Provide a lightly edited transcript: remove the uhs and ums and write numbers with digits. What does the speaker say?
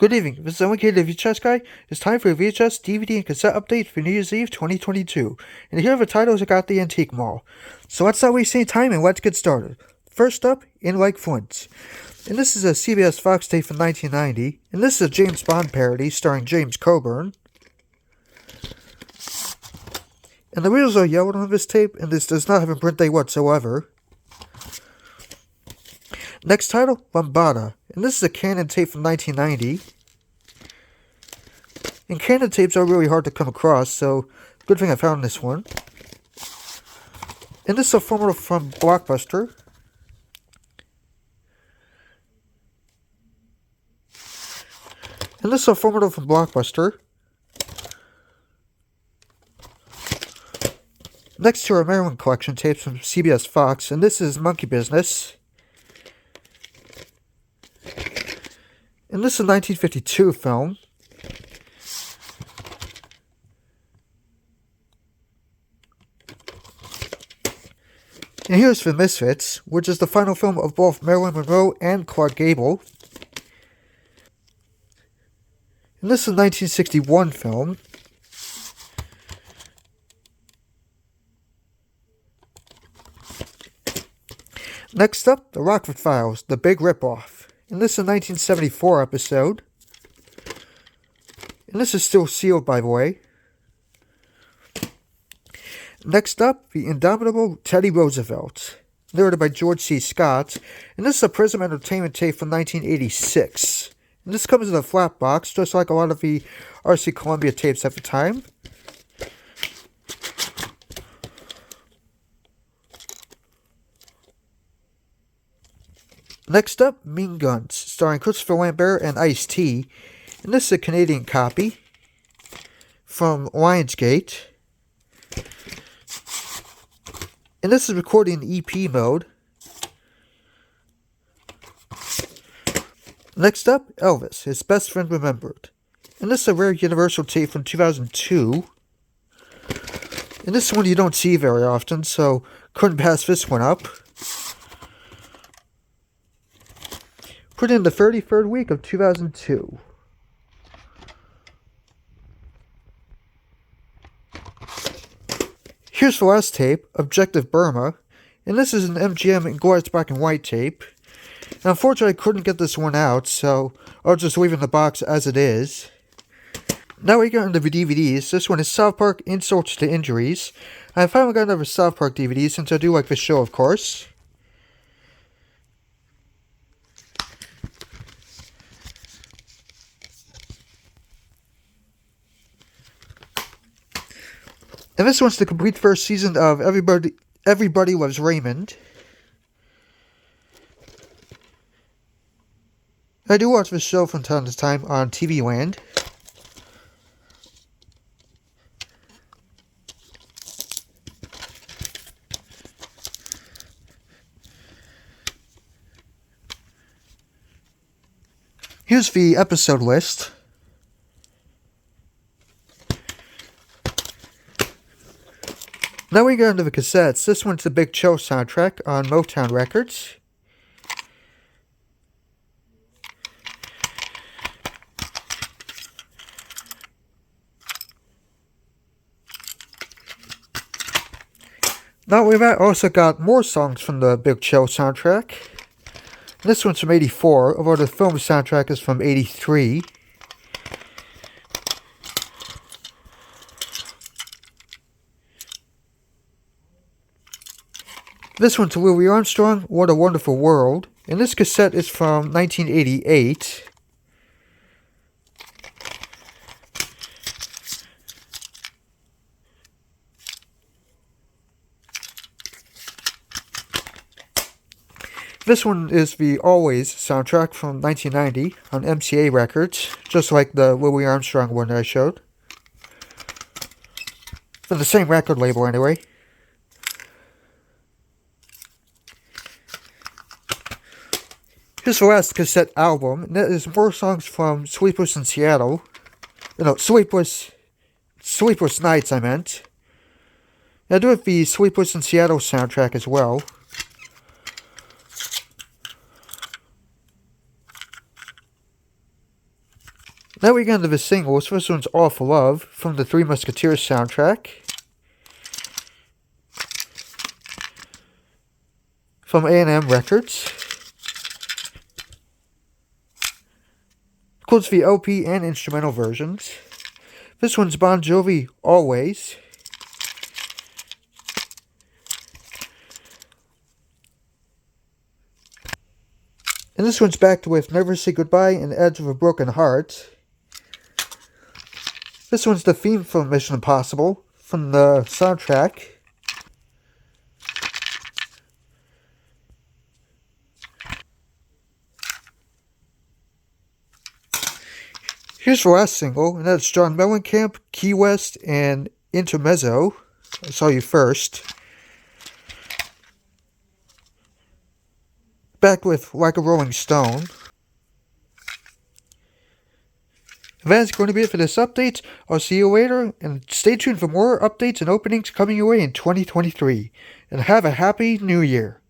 Good evening, this is MK the VHS guy. It's time for a VHS, DVD, and cassette update for New Year's Eve 2022. And here are the titles I got at the Antique Mall. So let's not waste any time and let's get started. First up, in Like Flint. And this is a CBS Fox tape from 1990. And this is a James Bond parody starring James Coburn. And the wheels are yellowed on this tape, and this does not have a print date whatsoever. Next title, Lambada. And this is a Canon tape from 1990. And Canon tapes are really hard to come across, so good thing I found this one. And this is a formula from Blockbuster. And this is a formula from Blockbuster. Next to our Maryland collection tapes from CBS Fox, and this is Monkey Business. And this is a 1952 film. And here's the Misfits, which is the final film of both Marilyn Monroe and Clark Gable. And this is a 1961 film. Next up, The Rockford Files, The Big Ripoff. And this is a 1974 episode. And this is still sealed, by the way. Next up, The Indomitable Teddy Roosevelt, narrated by George C. Scott. And this is a Prism Entertainment tape from 1986. And this comes in a flat box, just like a lot of the RC Columbia tapes at the time. Next up, Mean Guns, starring Christopher Lambert and Ice-T. And this is a Canadian copy from Lionsgate. And this is recorded in EP mode. Next up, Elvis, His Best Friend Remembered. And this is a rare Universal tape from 2002. And this is one you don't see very often, so couldn't pass this one up. Put in the 33rd week of 2002. Here's the last tape, Objective Burma, and this is an MGM and Glorius black and white tape. And unfortunately, I couldn't get this one out, so I'll just leave it in the box as it is. Now we get into the DVDs. This one is South Park Insults to Injuries. I finally got another South Park DVD since I do like this show, of course. And this one's the complete first season of Everybody Loves Raymond. I do watch this show from time to time on TV Land. Here's the episode list. Now we go into the cassettes. This one's the Big Chill soundtrack on Motown Records. Now we've also got more songs from the Big Chill soundtrack. This one's from 84, although the film soundtrack is from 83. This one's Louis Armstrong, What a Wonderful World. And this cassette is from 1988. This one is the Always soundtrack from 1990 on MCA Records, just like the Louis Armstrong one that I showed. From the same record label, anyway. Here's the last cassette album, and that is more songs from Sleepless in Seattle. No, Sleepless Nights, I meant. And I do have the Sleepless in Seattle soundtrack as well. Now we get into the singles. First one's All for Love from the Three Musketeers soundtrack. From A&M Records. Includes the LP and instrumental versions. This one's Bon Jovi, Always. And this one's backed with Never Say Goodbye and Edge of a Broken Heart. This one's the theme from Mission Impossible from the soundtrack. Here's the last single, and that's John Mellencamp, Key West, and Intermezzo. I Saw You First. Back with Like a Rolling Stone. And that's going to be it for this update. I'll see you later, and stay tuned for more updates and openings coming your way in 2023. And have a happy new year.